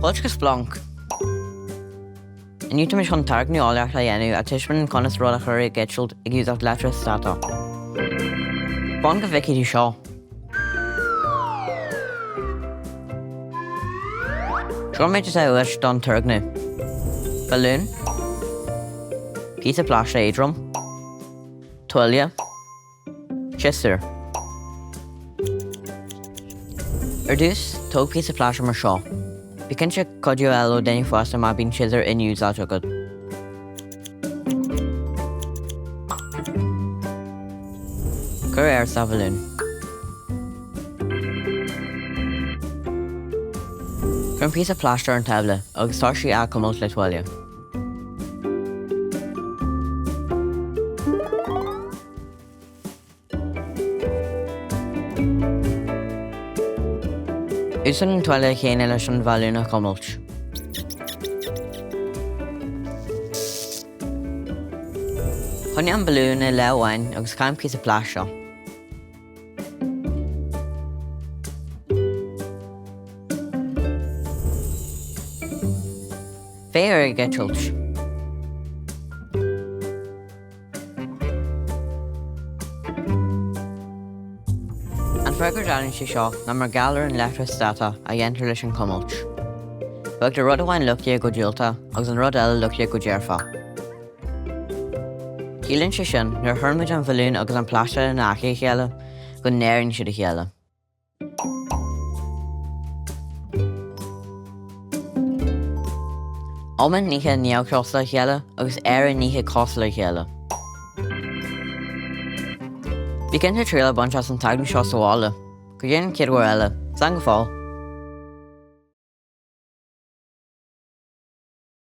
Bhuilt go Splanc. Iniuta mis chun targ ní EOLAÍOCHTA dhéanamh a tuismin conas rud a chur i gceisilt ag úsach leitreas Statach. Bán go bhfici dí seo. Sean méid is uis don turgnu. Balloon. Piece of plastic éadrom. TUILLEADH. Chisir. Dús, tóg piece of plastic mar seo. Bhí cinnte codú eile ó daoine fásta má bíonn sidir in úsáid agad. Cur sa balloon. Cur piece of plastic an tabla agus tá sí a cumult le TUILLEADH. Úsan an TUILLEADH chéine leis an bhalún a cumult. Chonne an balún i leabhhain agus caim piece of plastic. Fé ar i gceisilt. An freagar dealann sí seo ná mar galar an leitreas Statach a dhéantar leis an cumult. Beag de rud amháin luchtaí go díolta agus an rud eile luchtaí go dearfa. Dílann sé sin nuair thuirmid an bhalún agus an plastic in aici chéile go néironn siad a chéile. Óman níthe neamhchosla a chéile agus éire níthe cosla a chéile. Bhí cinnte tríola bunt as an tagn seo sa bhála, go dhéanann céad uair eile, san go fáil.